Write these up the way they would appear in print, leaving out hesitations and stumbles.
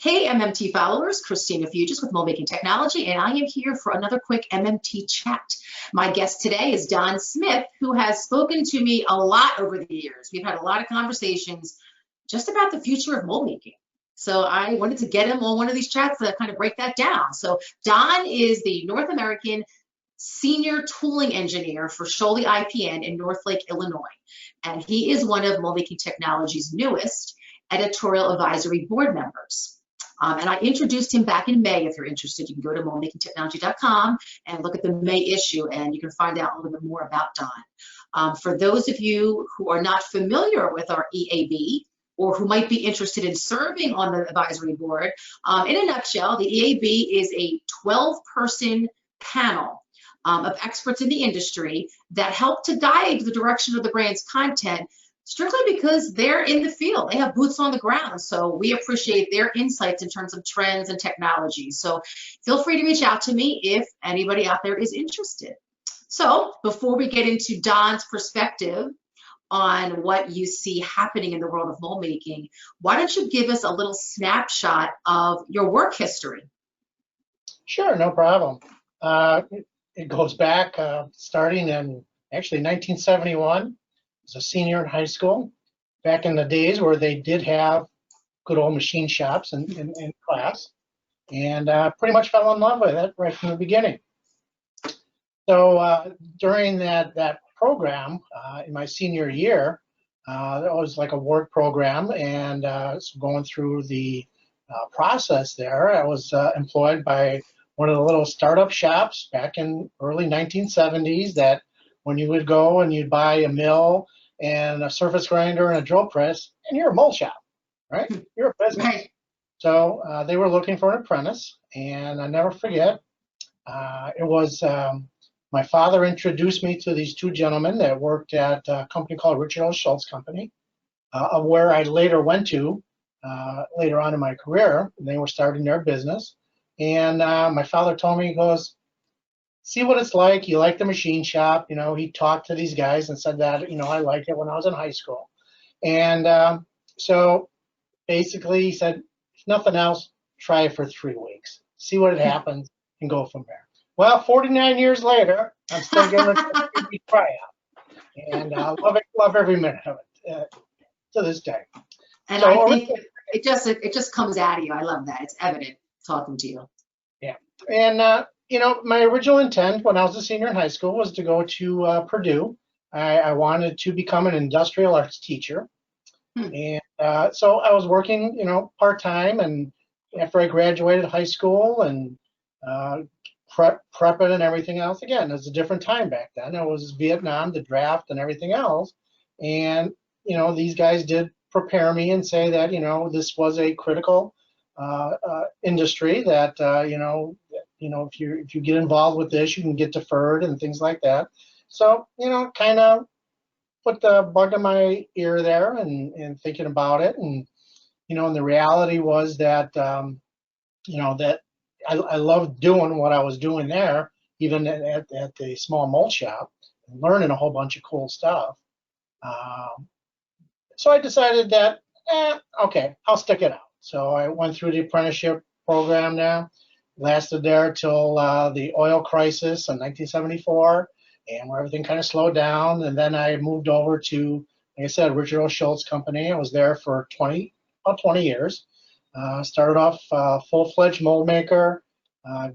Hey MMT followers, Christina Fuges with MoldMaking Technology, and I am here for another quick MMT chat. My guest today is Don Smith, who has spoken to me a lot over the years. We've had a lot of conversations just about the future of mold making. So I wanted to get him on one of these chats to kind of break that down. So Don is the North American Senior Tooling Engineer for Scholle IPN in Northlake, Illinois. And he is one of MoldMaking Technology's newest Editorial Advisory Board members. And I introduced him back in May. If you're interested, you can go to MoldMakingTechnology.com and look at the May issue, and you can find out a little bit more about Don. For those of you who are not familiar with our EAB, or who might be interested in serving on the advisory board, in a nutshell, the EAB is a 12-person panel of experts in the industry that help to guide the direction of the brand's content, strictly because they're in the field. They have boots on the ground. So we appreciate their insights in terms of trends and technology. So feel free to reach out to me if anybody out there is interested. So before we get into Don's perspective on what you see happening in the world of mold making, why don't you give us a little snapshot of your work history? Sure, no problem. It goes back starting in actually 1971. As a senior in high school, back in the days where they did have good old machine shops in class, and pretty much fell in love with it right from the beginning. So during that program in my senior year, it was like a work program, and so going through the process there, I was employed by one of the little startup shops back in early 1970s that when you would go and you'd buy a mill and a surface grinder and a drill press, and you're a mold shop, right? You're a business. Right. So they were looking for an apprentice, and I never forget, it was my father introduced me to these two gentlemen that worked at a company called Richard Schultz Company, where I later went to later on in my career. They were starting their business, and my father told me, he goes, see what it's like. You like the machine shop. You know, he talked to these guys and said that, you know, I liked it when I was in high school. And so basically he said, if nothing else, try it for 3 weeks. See what happens and go from there. Well, 49 years later, I'm still giving it a try out. And I love every minute of it to this day. And so, I think it just comes out of you. I love that. It's evident talking to you. Yeah. And, you know, my original intent when I was a senior in high school was to go to Purdue. I wanted to become an industrial arts teacher. And so I was working, you know, part-time. And after I graduated high school and prepping and everything else, again, it was a different time back then. It was Vietnam, the draft, and everything else. And, you know, these guys did prepare me and say that, you know, this was a critical industry that, you know, if you get involved with this, you can get deferred and things like that. So, you know, kind of put the bug in my ear there and thinking about it. And, you know, and the reality was that, you know, that I loved doing what I was doing there, even at the small mold shop, and learning a whole bunch of cool stuff. So I decided that, okay, I'll stick it out. So I went through the apprenticeship program now. Lasted there till the oil crisis in 1974, and where everything kind of slowed down. And then I moved over to, like I said, Richard Schultz Company. I was there for about 20 years. Started off full-fledged mold maker.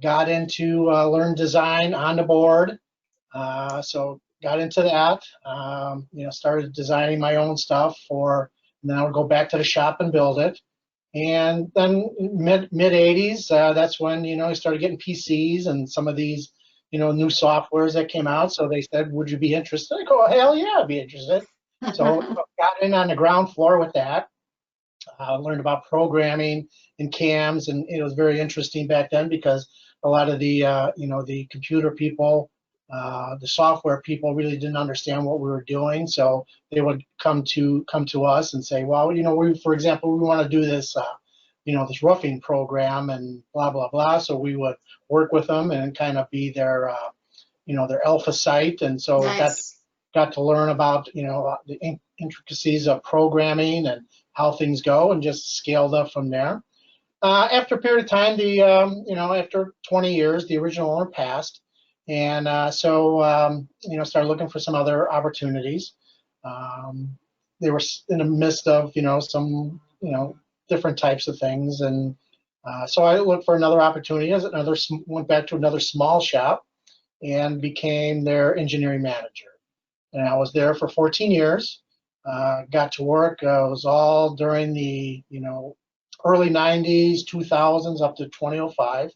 Got into learn design on the board. So got into that. You know, started designing my own stuff and then I would go back to the shop and build it. And then mid 80s, that's when, you know, I started getting PCs and some of these, you know, new softwares that came out. So they said, would you be interested? I go, hell yeah, I'd be interested. So got in on the ground floor with that. Learned about programming and CAMs, and it was very interesting back then because a lot of the, you know, the computer people, the software people really didn't understand what we were doing, so they would come to us and say, well, you know, for example, we want to do this, you know, this roofing program and blah blah blah. So we would work with them and kind of be their, you know, their alpha site, and so nice. got to learn about, you know, the intricacies of programming and how things go, and just scaled up from there. After a period of time, after 20 years, the original owner passed, and started looking for some other opportunities. They were in the midst of, some, different types of things, and so I looked for another opportunity. Went back to another small shop and became their engineering manager. And I was there for 14 years. Got to work. It was all during the, early 90s, 2000s up to 2005,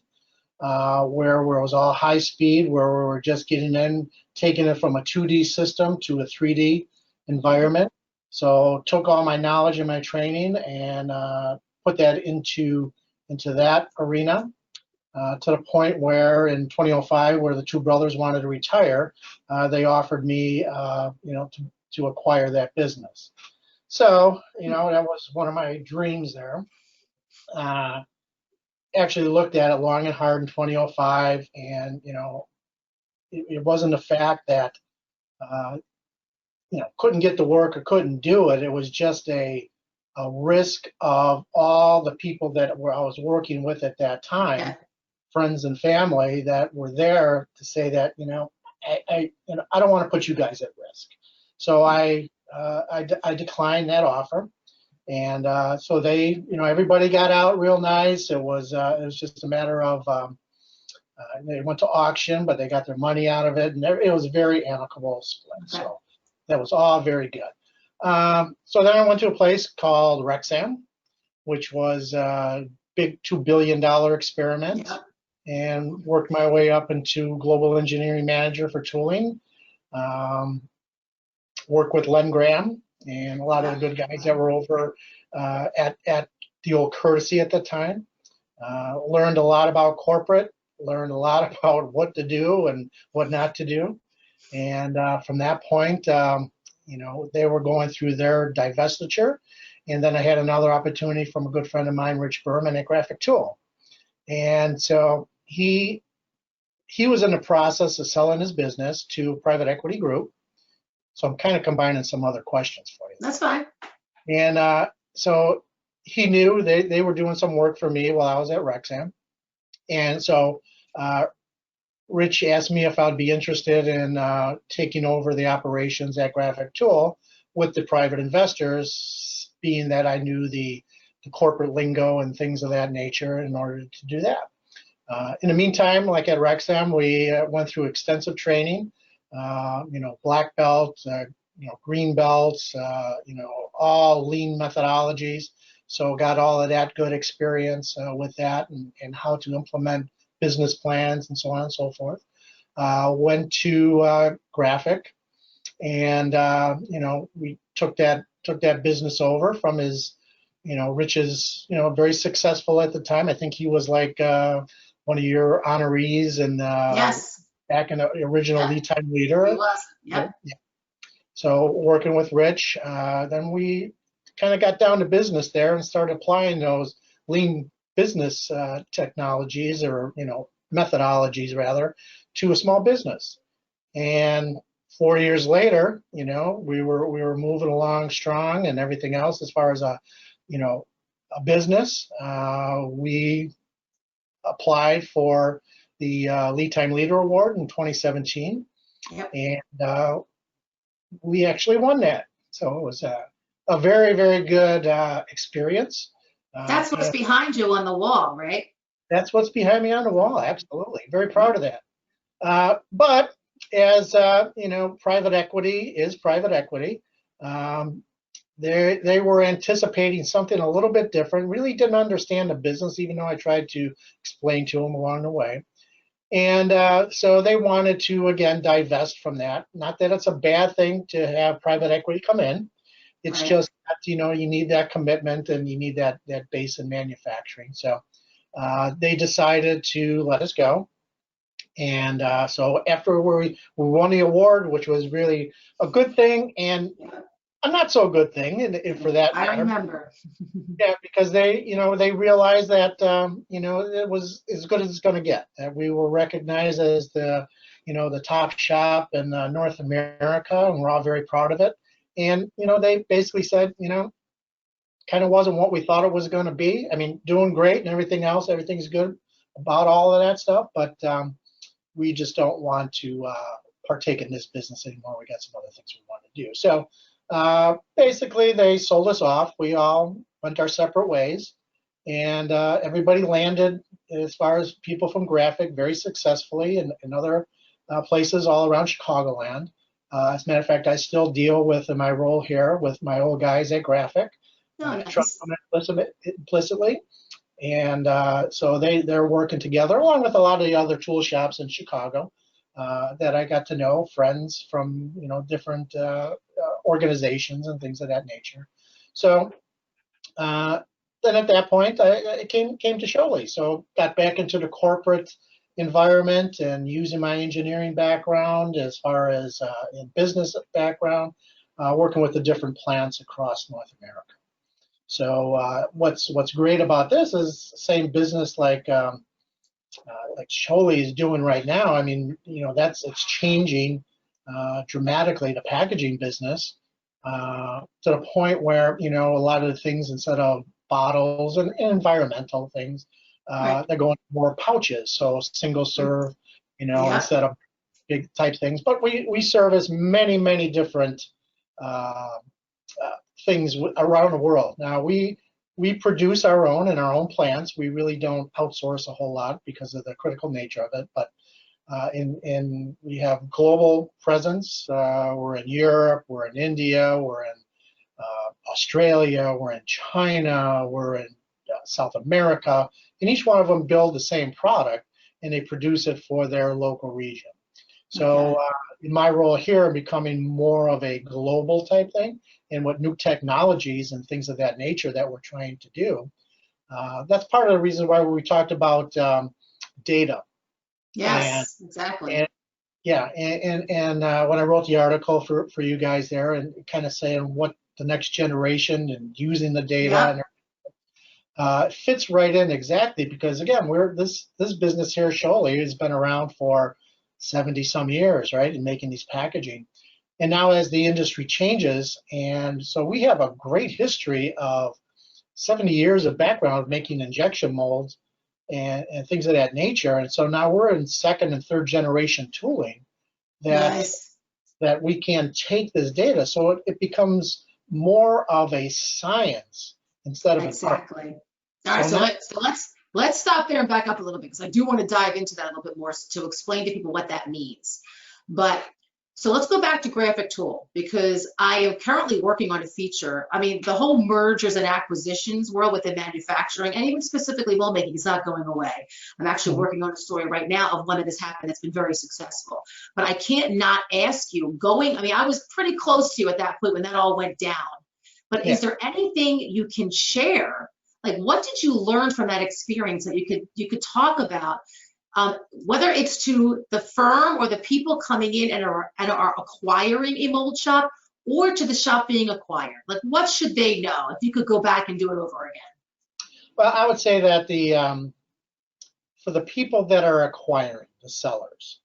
where it was all high speed, where we were just taking it from a 2D system to a 3D environment. So took all my knowledge and my training and put that into that arena. To the point where in 2005, where the two brothers wanted to retire, they offered me, to acquire that business. So, that was one of my dreams there. Actually looked at it long and hard in 2005, and, it wasn't the fact that, couldn't get to work or couldn't do it. It was just a risk of all the people that I was working with at that time. Yeah. Friends and family that were there to say that, I don't want to put you guys at risk. So I declined that offer, and so they, everybody got out real nice. It was just a matter of they went to auction, but they got their money out of it, and it was a very amicable split. Okay. So that was all very good. So then I went to a place called Rexam, which was a big $2 billion experiment. Yeah. And worked my way up into global engineering manager for tooling. Worked with Len Graham and a lot of the good guys that were over at the old Courtesy at the time. Learned a lot about corporate, learned a lot about what to do and what not to do. And from that point, they were going through their divestiture. And then I had another opportunity from a good friend of mine, Rich Berman at Graphic Tool. And so he was in the process of selling his business to a private equity group. So I'm kind of combining some other questions for you. That's fine. And so he knew they were doing some work for me while I was at Rexam. And so Rich asked me if I'd be interested in taking over the operations at Graphic Tool with the private investors, being that I knew the corporate lingo and things of that nature in order to do that. In the meantime, like at Rexam, we went through extensive training, black belt, green belts, all lean methodologies. So got all of that good experience with that and how to implement business plans and so on and so forth. Went to Graphic, and we took that business over from his. Rich is, very successful at the time. I think he was like one of your honorees and Yes. back in the original lead time leader. He was. Yep. Yeah. So working with Rich, then we kind of got down to business there and started applying those lean business technologies or, methodologies rather, to a small business. And 4 years later, we were moving along strong and everything else as far as a business. We applied for the Lead Time Leader Award in 2017, Yep. and we actually won that. So it was a very, very good experience. That's what's behind you on the wall, right? That's what's behind me on the wall. Absolutely, very proud of that. But as private equity is private equity. They were anticipating something a little bit different, really didn't understand the business, even though I tried to explain to them along the way. And so they wanted to, again, divest from that. Not that it's a bad thing to have private equity come in. It's Right. just that, you need that commitment and you need that base in manufacturing. So they decided to let us go. And so after we won the award, which was really a good thing, and a not so good thing, and for that matter. I remember. Yeah, because they realized that it was as good as it's going to get. That we were recognized as the top shop in North America, and we're all very proud of it. And they basically said, kind of wasn't what we thought it was going to be. I mean, doing great and everything else, everything's good about all of that stuff, but we just don't want to partake in this business anymore. We got some other things we want to do. So basically, they sold us off. We all went our separate ways, and everybody landed, as far as people from Graphic, very successfully in other places all around Chicagoland. As a matter of fact, I still deal with, in my role here, with my old guys at Graphic. Oh, I trust nice. them implicitly. And so they're working together, along with a lot of the other tool shops in Chicago that I got to know, friends from different organizations and things of that nature. So then at that point, I came to Scholle. So got back into the corporate environment and using my engineering background as far as in business background, working with the different plants across North America. So what's great about this is same business like Scholle is doing right now. I mean, it's changing dramatically, the packaging business to the point where a lot of the things, instead of bottles and environmental things, Right. they're going more pouches, so single serve, Yeah. instead of big type things. But we service many different things around the world. Now we produce our own in our own plants. We really don't outsource a whole lot because of the critical nature of it. But we have global presence. We're in Europe, we're in India, we're in Australia, we're in China, we're in South America, and each one of them build the same product and they produce it for their local region. So in my role here, I'm becoming more of a global type thing, and what new technologies and things of that nature that we're trying to do. That's part of the reason why we talked about data. Yes, exactly. And yeah, and when I wrote the article for you guys there, and kind of saying what the next generation and using the data, Yep. and it fits right in exactly, because again, this business here, Scholle, has been around for 70 some years, right, in making these packaging. And now as the industry changes, and so we have a great history of 70 years of background of making injection molds and things of that nature. And so now we're in second and third generation tooling Nice. that we can take this data. So it becomes more of a science instead of an art. Exactly. All right, so let's stop there and back up a little bit, because I do want to dive into that a little bit more to explain to people what that means. But so let's go back to Graphic Tool, because I am currently working on a feature. I mean, the whole mergers and acquisitions world within manufacturing, and even specifically mold making, is not going away. I'm actually working on a story right now of one that has happened that's been very successful. But I can't not ask you, I mean, I was pretty close to you at that point when that all went down. But is there anything you can share? Like, what did you learn from that experience that you could talk about, whether it's to the firm or the people coming in and are acquiring a mold shop, or to the shop being acquired? Like, what should they know if you could go back and do it over again? Well, I would say that for the people that are acquiring, the sellers,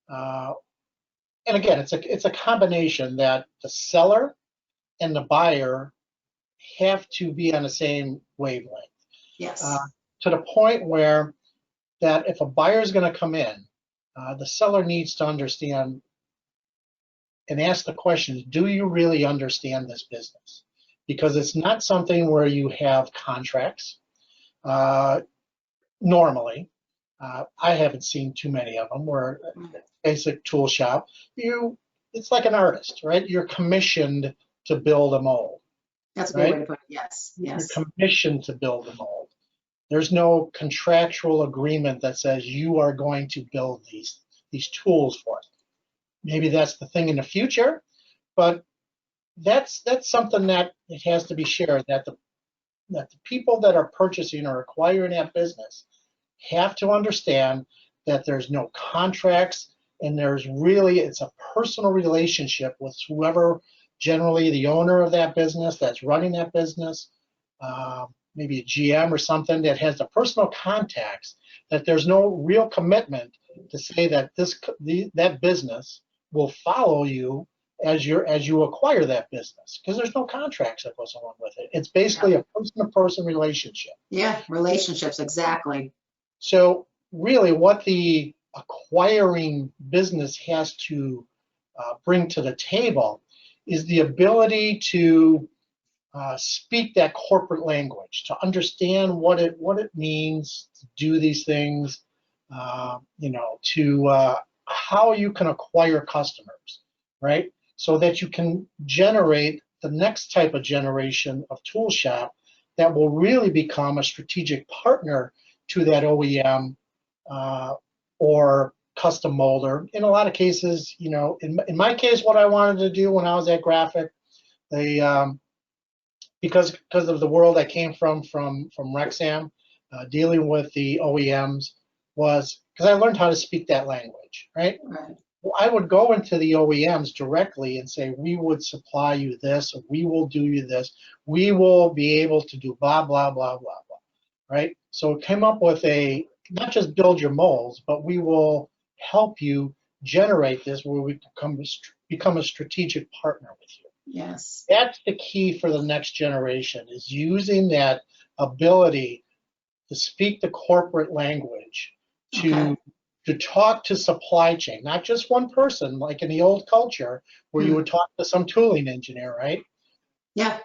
and again, it's a combination that the seller and the buyer have to be on the same wavelength. Yes. To the point where that if a buyer is going to come in, the seller needs to understand and ask the question, do you really understand this business? Because it's not something where you have contracts. Normally, I haven't seen too many of them where basic tool shop, it's like an artist, right? You're commissioned to build a mold. That's a great way to put it. Yes. Yes. You're commissioned to build a mold. There's no contractual agreement that says you are going to build these tools for it. Maybe that's the thing in the future, but that's something that it has to be shared, that the people that are purchasing or acquiring that business have to understand that there's no contracts, and it's a personal relationship with whoever, generally the owner of that business that's running that business, maybe a GM or something that has the personal contacts, that there's no real commitment to say that that business will follow you as you acquire that business, because there's no contracts that goes along with it. It's basically a person-to-person relationship. Yeah, relationships, exactly. So really what the acquiring business has to bring to the table is the ability to speak that corporate language, to understand what it means to do these things, to how you can acquire customers, right? So that you can generate the next type of generation of tool shop that will really become a strategic partner to that OEM or custom molder. In a lot of cases, in my case, what I wanted to do when I was at Graphic, because of the world I came from Rexam, dealing with the OEMs, was because I learned how to speak that language, right? Right. Well, I would go into the OEMs directly and say, we would supply you this, or we will do you this, we will be able to do blah, blah, blah, blah, blah, right? So it came up with not just build your molds, but we will help you generate this where we become a strategic partner with you. Yes. That's the key for the next generation, is using that ability to speak the corporate language, to talk to supply chain, not just one person like in the old culture where you would talk to some tooling engineer, right? Yeah.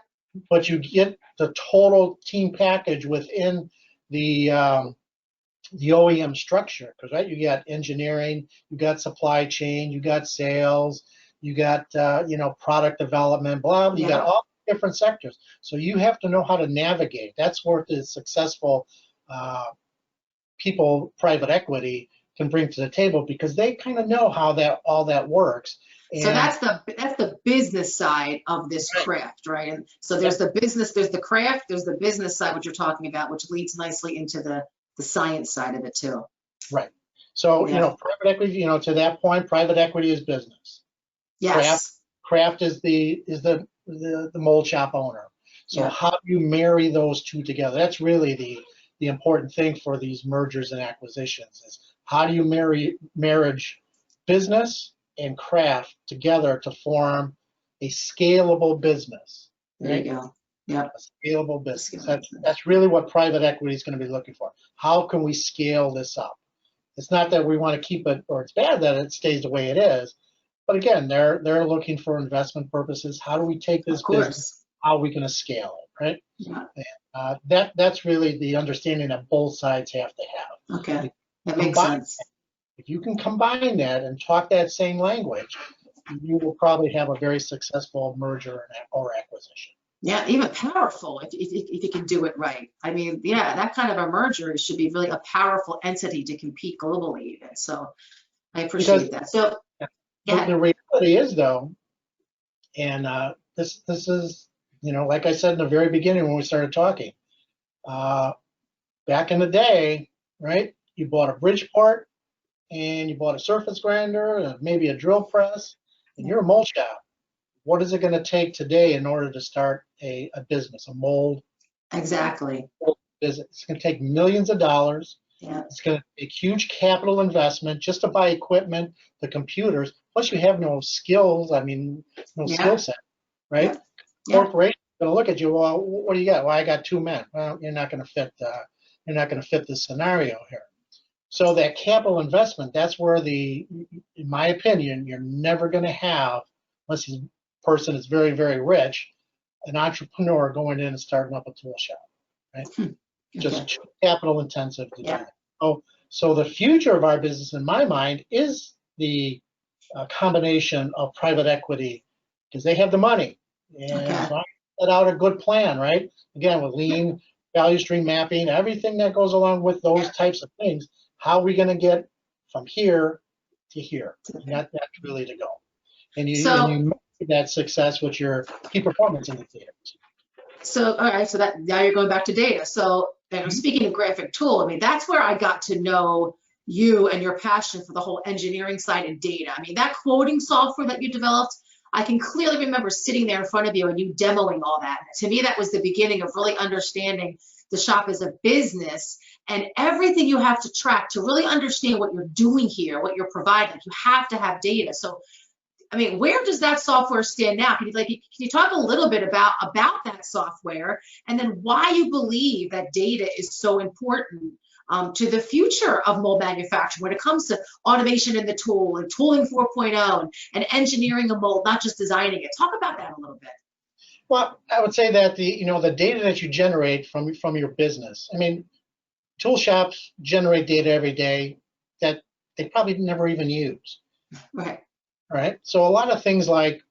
But you get the total team package within the OEM structure, because right, you got engineering, you got supply chain, you got sales, you got product development, blah, you got all different sectors. So you have to know how to navigate. That's where the successful people, private equity, can bring to the table, because they kind of know how all that works. And so that's the business side of this craft, right? And so there's the business, there's the craft, there's the business side, what you're talking about, which leads nicely into the science side of it too. Right. So private equity, to that point, private equity is business. Yes. Craft is the mold shop owner. So how do you marry those two together? That's really the important thing for these mergers and acquisitions, is how do you marriage business and craft together to form a scalable business? Right? There you go. Yeah. A scalable business. That's really what private equity is going to be looking for. How can we scale this up? It's not that we want to keep it, or it's bad that it stays the way it is. But again, they're looking for investment purposes. How do we take this business? How are we going to scale it, right? Yeah. And, that's really the understanding that both sides have to have. Okay, that makes sense. If you can combine that and talk that same language, you will probably have a very successful merger or acquisition. Yeah, even powerful if you can do it right. I mean, yeah, that kind of a merger should be really a powerful entity to compete globally even. So I appreciate that. So the reality is, though, and this is, like I said in the very beginning when we started talking, back in the day, right, you bought a Bridgeport and you bought a surface grinder and maybe a drill press, and you're a mold shop. What is it going to take today in order to start a business, a mold? Exactly. Business? It's going to take millions of dollars. Yeah. It's going to take huge capital investment just to buy equipment, the computers. Plus, you have no skills. I mean, no skill set, right? Yeah. Corporation is going to look at you. Well, what do you got? Well, I got 2 men. Well, you're not going to fit. You're not going to fit the scenario here. So that capital investment, that's where in my opinion, you're never going to have, unless this person is very, very rich, an entrepreneur going in and starting up a tool shop, right? Just too capital intensive to do that. So the future of our business, in my mind, is the combination of private equity, because they have the money. And so I set out a good plan, right? Again, with lean, value stream mapping, everything that goes along with those types of things. How are we going to get from here to here? And that's really the goal. And you measure that success with your key performance indicators. So, all right, so that now you're going back to data. So, speaking of graphic tool, I mean, that's where I got to know you and your passion for the whole engineering side and data. I mean, that quoting software that you developed, I can clearly remember sitting there in front of you and you demoing all that. To me, that was the beginning of really understanding the shop as a business and everything you have to track to really understand what you're doing here, what you're providing. You have to have data. So I mean, where does that software stand now? Can you talk a little bit about that software, and then why you believe that data is so important to the future of mold manufacturing when it comes to automation in the tool and tooling 4.0 and engineering a mold, not just designing it. Talk about that a little bit. Well, I would say that the data that you generate from your business. I mean, tool shops generate data every day that they probably never even use. Right. Right. So a lot of things like,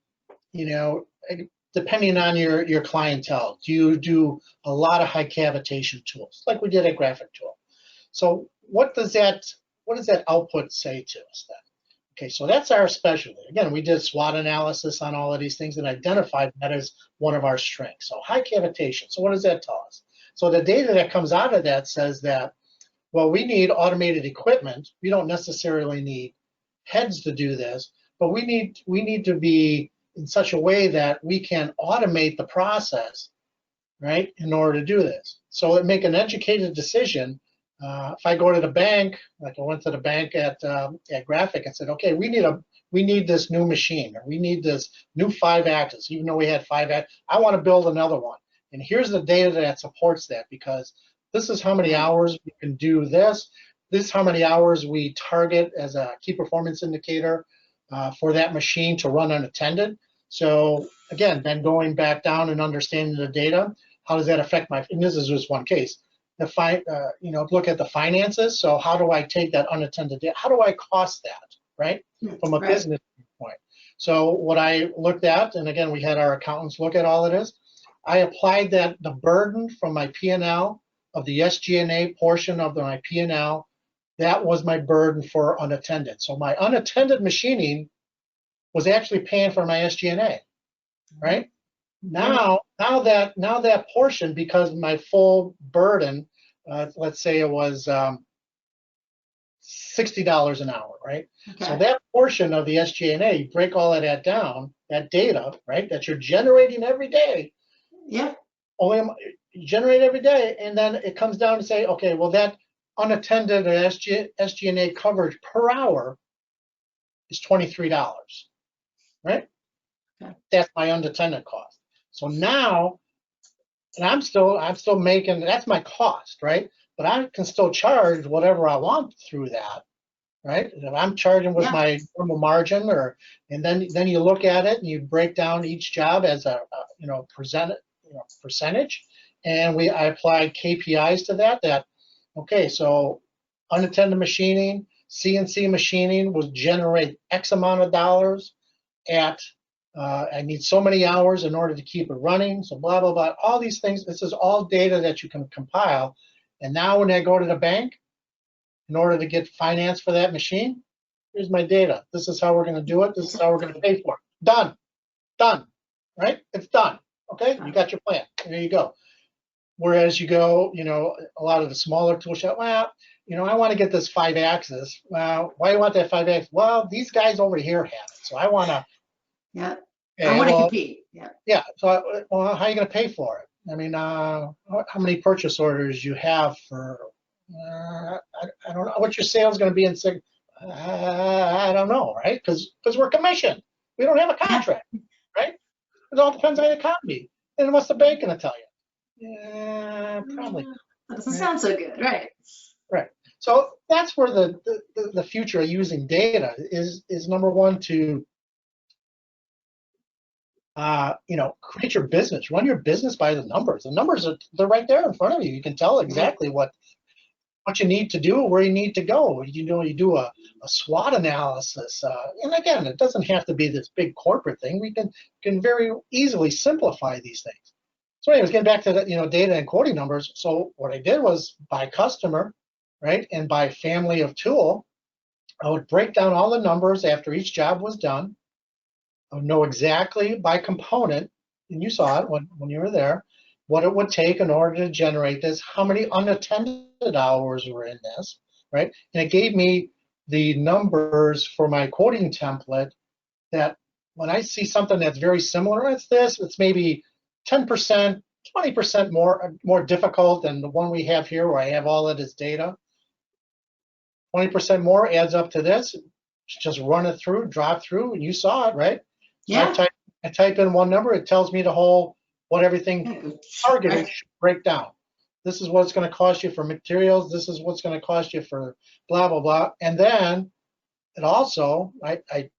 depending on your clientele, do you do a lot of high cavitation tools like we did at Graphic Tool? So what does that output say to us then? Okay, so that's our specialty. Again, we did SWOT analysis on all of these things and identified that as one of our strengths. So high cavitation. So what does that tell us? So the data that comes out of that says that, well, we need automated equipment. We don't necessarily need heads to do this, but we need to be in such a way that we can automate the process, right, in order to do this. So it make an educated decision. If I go to the bank, like I went to the bank at Graphic and said, okay, we need this new machine, or we need this new 5-axis, even though we had 5-axis, I want to build another one. And here's the data that supports that, because this is how many hours we can do this. This is how many hours we target as a key performance indicator for that machine to run unattended. So again, then going back down and understanding the data, how does that affect and this is just one case. Look at the finances. So how do I take that unattended data? How do I cost that, right? From a business point. So what I looked at, and again, we had our accountants look at all of this. I applied the burden from my P&L of the SG&A portion of my P&L. That was my burden for unattended. So my unattended machining was actually paying for my SG&A, right? Now that portion, because my full burden, let's say it was $60 an hour, right? Okay. So that portion of the SG&A, you break all of that down, that data, right, that you're generating every day. Yeah. You generate every day, and then it comes down to say, okay, well, that unattended or SG&A coverage per hour is $23, right? Okay. That's my unattended cost. So now, and I'm still making, that's my cost, right? But I can still charge whatever I want through that, right? If I'm charging with my normal margin, and then you look at it and you break down each job as a percentage, and I applied KPIs to that. Okay, so unattended machining, CNC machining will generate X amount of dollars at. I need so many hours in order to keep it running, so blah, blah, blah, all these things. This is all data that you can compile. And now when I go to the bank, in order to get finance for that machine, here's my data. This is how we're going to do it. This is how we're going to pay for it. Done, right? It's done, okay? You got your plan. There you go. Whereas you go, a lot of the smaller tool shop, well, I want to get this 5-axis. Well, why do you want that 5-axis? Well, these guys over here have it, so I want to. Yeah. I want to compete. Yeah. Yeah. So, well, how are you going to pay for it? I mean, how many purchase orders you have for? I don't know what your sales going to be in. I don't know, right? Because we're commissioned. We don't have a contract, right? It all depends on the economy. And what's the bank going to tell you? Yeah, probably. That doesn't sound so good, right? Right. So that's where the future of using data is number one to. Create your business, run your business by the numbers. The numbers they're right there in front of you. You can tell exactly what you need to do, where you need to go. You do a SWOT analysis. And again, it doesn't have to be this big corporate thing. We can very easily simplify these things. So anyways, getting back to the, data and quoting numbers. So what I did was by customer, right, and by family of tool, I would break down all the numbers after each job was done. I would know exactly by component, and you saw it when you were there, what it would take in order to generate this, how many unattended hours were in this, right? And it gave me the numbers for my quoting template that when I see something that's very similar as this, it's maybe 10%, 20% more difficult than the one we have here where I have all of this data. 20% more adds up to this. just run it through, drop through, and you saw it, right? So Yeah. I type in one number, it tells me the whole, what everything targeted should break down. This is what it's going to cost you for materials. This is what's going to cost you for blah, blah, blah. And then it also, I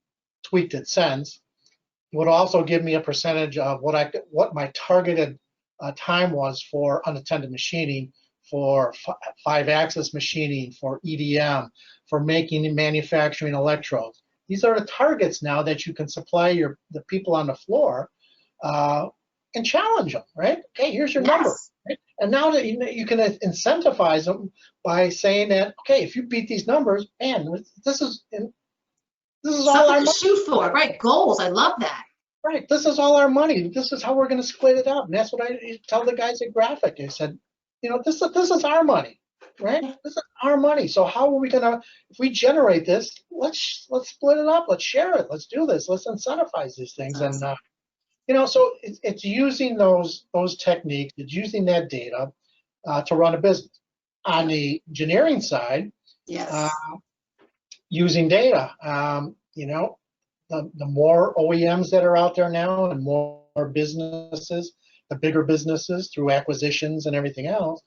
tweaked it since, it would also give me a percentage of what my targeted time was for unattended machining, for 5-axis machining, for EDM, for making and manufacturing electrodes. These are the targets now that you can supply the people on the floor and challenge them, right? Okay, here's your number. Right? And now that you can incentivize them by saying that, okay, if you beat these numbers, man, this is all our money. To shoot for, right? Goals. I love that. Right, this is all our money. This is how we're going to split it up. And that's what I tell the guys at Graphic. I said, this is our money, right? This is our money. So how are we going to, if we generate this, let's split it up. Let's share it. Let's do this. Let's incentivize these things. Awesome. And so it's using those techniques. It's using that data to run a business. On the engineering side, yes, using data. The more OEMs that are out there now and more businesses, the bigger businesses through acquisitions and everything else,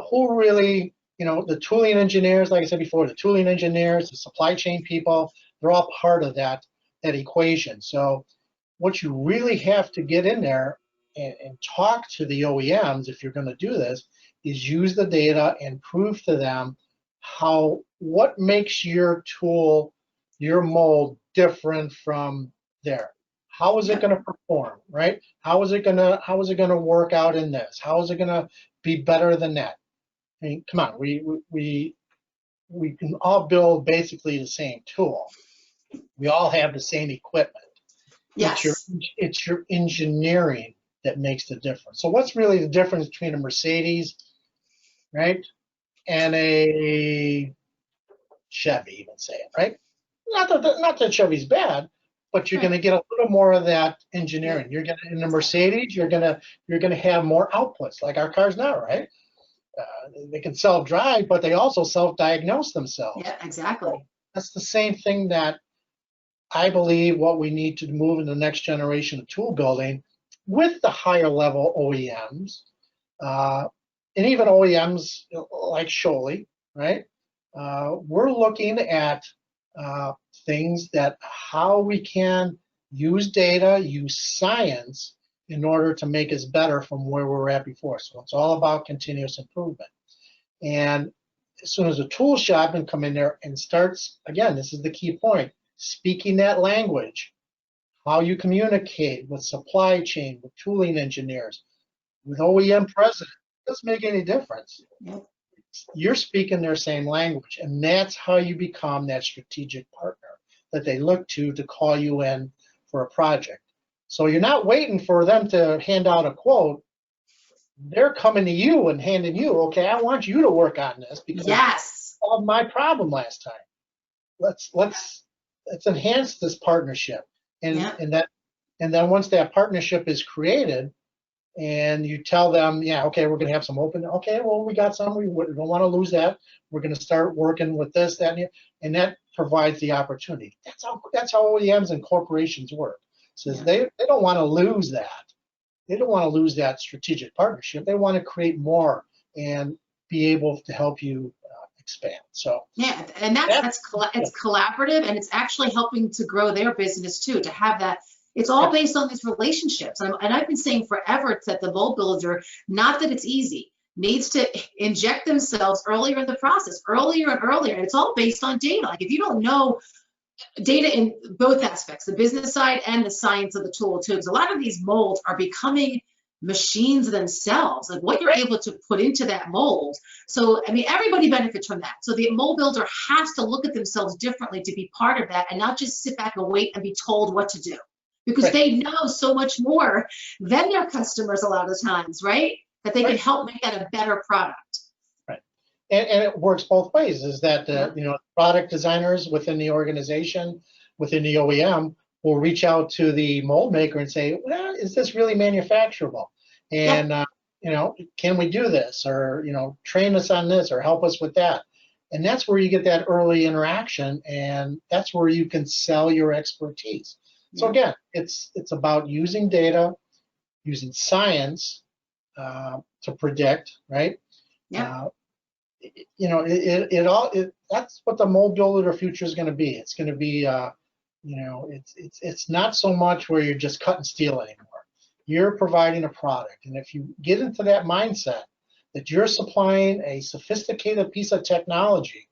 who really, the tooling engineers, like I said before, the tooling engineers, the supply chain people, they're all part of that equation. So what you really have to get in there and talk to the OEMs, if you're going to do this, is use the data and prove to them what makes your tool, your mold, different from there. How is it going to perform, right? How is it going to work out in this? How is it going to be better than that? I mean, come on, we can all build basically the same tool. We all have the same equipment. Yes. It's your engineering that makes the difference. So what's really the difference between a Mercedes, right, and a Chevy, even say it, right? Not that Chevy's bad, but you're going to get a little more of that engineering. You're going to, in the Mercedes, you're going to have more outputs, like our cars now, right? They can self-drive, but they also self-diagnose themselves. Yeah, exactly. That's the same thing that I believe what we need to move in the next generation of tool building with the higher level OEMs, and even OEMs like Scholle, right? We're looking at things that how we can use data, use science in order to make us better from where we were at before. So it's all about continuous improvement. And as soon as a tool shop can come in there and starts, again, this is the key point, speaking that language, how you communicate with supply chain, with tooling engineers, with OEM president, it doesn't make any difference. Yep. You're speaking their same language, and that's how you become that strategic partner that they look to call you in for a project. So you're not waiting for them to hand out a quote. They're coming to you and handing you, okay, I want you to work on this because yes, you solved my problem last time. Let's enhance this partnership, and then once that partnership is created, and you tell them, yeah, okay, we're going to have some open, okay, well, we got some, we don't want to lose that. We're going to start working with this, that, and that provides the opportunity. That's how OEMs and corporations work. So they don't want to lose that. They don't want to lose that strategic partnership. They want to create more and be able to help you expand. So yeah, and it's collaborative, and it's actually helping to grow their business too, to have that. It's all based on these relationships. And I've been saying forever that the mold builder, not that it's easy, needs to inject themselves earlier in the process, earlier and earlier. And it's all based on data. Like if you don't know data in both aspects, the business side and the science of the tool too, because a lot of these molds are becoming machines themselves, like what you're able to put into that mold. So, I mean, everybody benefits from that. So the mold builder has to look at themselves differently to be part of that and not just sit back and wait and be told what to do. Because they know so much more than their customers a lot of times, right? That they can help make that a better product. Right, and it works both ways. Is that product designers within the organization, within the OEM, will reach out to the mold maker and say, well, is this really manufacturable? And can we do this? Or train us on this, or help us with that. And that's where you get that early interaction, and that's where you can sell your expertise. So again, it's about using data, using science to predict, right? Yeah. You know, that's what the mold builder of the future is going to be. It's going to be, you know, it's not so much where you're just cutting steel anymore. You're providing a product, and if you get into that mindset that you're supplying a sophisticated piece of technology,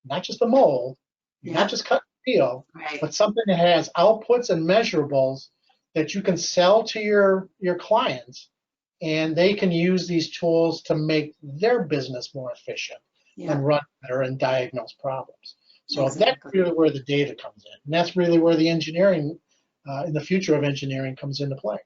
not just a mold, you're not just cutting steel, Right. but something that has outputs and measurables that you can sell to your clients, and they can use these tools to make their business more efficient and run better and diagnose problems. So that's really where the data comes in, and that's really where the engineering, in the future of engineering, comes into play.